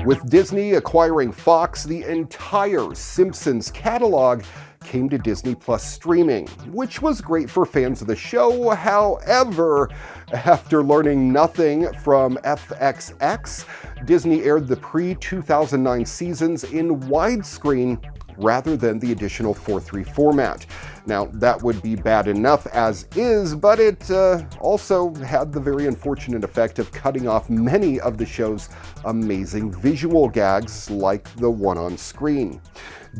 With Disney acquiring Fox, the entire Simpsons catalog came to Disney Plus streaming, which was great for fans of the show. However, after learning nothing from FXX, Disney aired the pre-2009 seasons in widescreen rather than the additional 4:3 format. Now, that would be bad enough as is, but it also had the very unfortunate effect of cutting off many of the show's amazing visual gags, like the one on screen.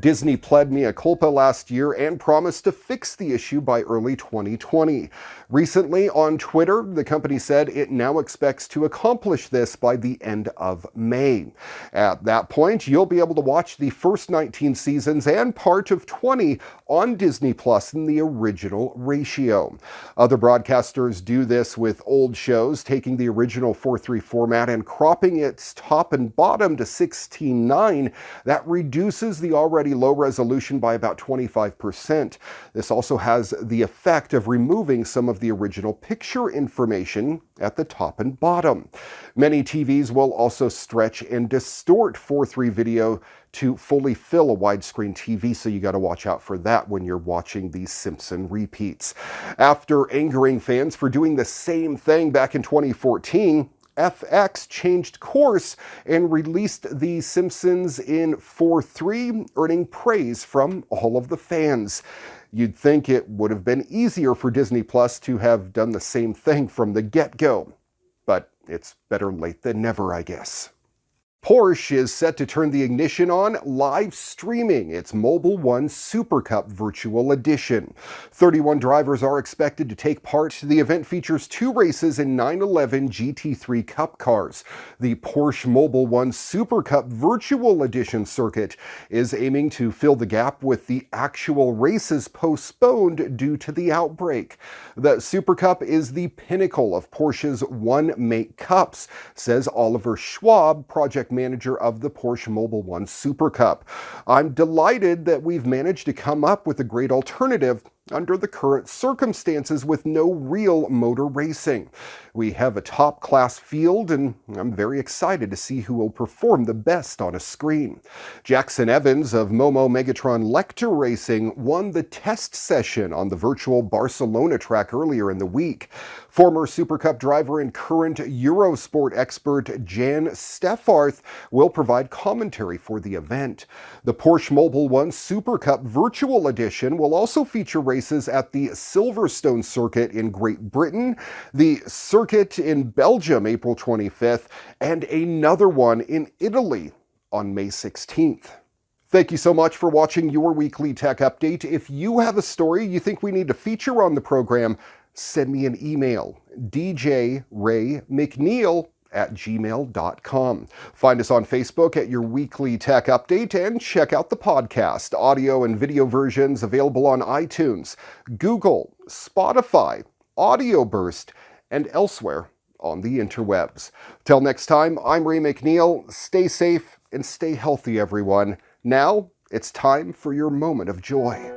Disney pled mea culpa last year and promised to fix the issue by early 2020. Recently, on Twitter, the company said it now expects to accomplish this by the end of May. At that point, you'll be able to watch the first 19 seasons and part of 20 on Disney Plus in the original ratio. Other broadcasters do this with old shows, taking the original 4:3 format and cropping its top and bottom to 16:9. That reduces the already low resolution by about 25%. This also has the effect of removing some of the original picture information at the top and bottom. Many TVs will also stretch and distort 4:3 video to fully fill a widescreen TV, so you got to watch out for that when you're watching these Simpson repeats. After angering fans for doing the same thing back in 2014, FX changed course and released The Simpsons in 4:3, earning praise from all of the fans. You'd think it would have been easier for Disney Plus to have done the same thing from the get-go, but it's better late than never, I guess. Porsche is set to turn the ignition on live streaming its Mobile One Super Cup Virtual Edition. 31 drivers are expected to take part. The event features 2 races in 911 GT3 Cup cars. The Porsche Mobile One Super Cup Virtual Edition circuit is aiming to fill the gap with the actual races postponed due to the outbreak. The Super Cup is the pinnacle of Porsche's one-make cups, says Oliver Schwab, project manager of the Porsche Mobile One Super Cup. I'm delighted that we've managed to come up with a great alternative under the current circumstances with no real motor racing. We have a top-class field, and I'm very excited to see who will perform the best on a screen. Jackson Evans of Momo Megatron Lecter Racing won the test session on the virtual Barcelona track earlier in the week. Former Super Cup driver and current Eurosport expert Jan Steffarth will provide commentary for the event. The Porsche Mobile One Super Cup Virtual Edition will also feature races at the Silverstone circuit in Great Britain, the circuit in Belgium April 25th, and another one in Italy on May 16th. Thank you so much for watching your weekly tech update. If you have a story you think we need to feature on the program, send me an email, djraymcneil@gmail.com. Find us on Facebook at Your Weekly Tech Update, and check out the podcast, audio and video versions available on iTunes, Google, Spotify, Audio Burst, and elsewhere on the interwebs. Till next time, I'm Ray McNeil. Stay safe and stay healthy, everyone. Now, it's time for your moment of joy.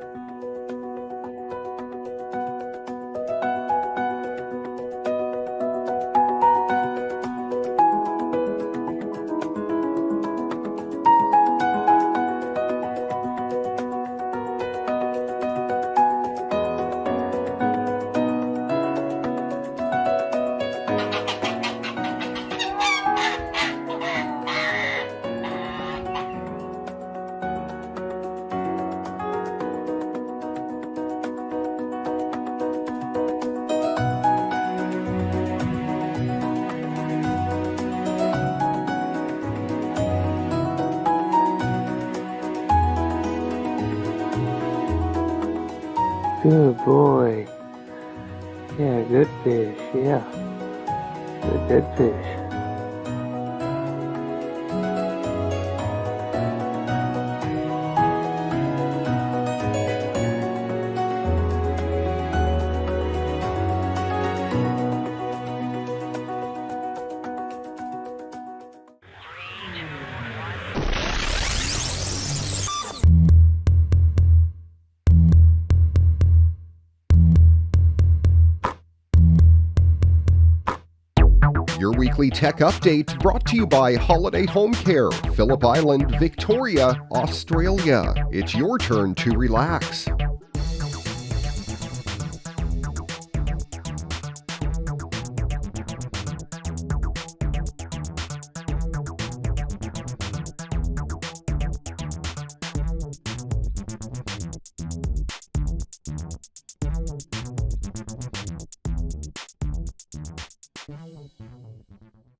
Good boy. Yeah, good fish. Yeah. Good fish. Your Weekly weekly tech update brought to you by Holiday Home Care, Phillip Island, Victoria, Australia. It's your turn to relax.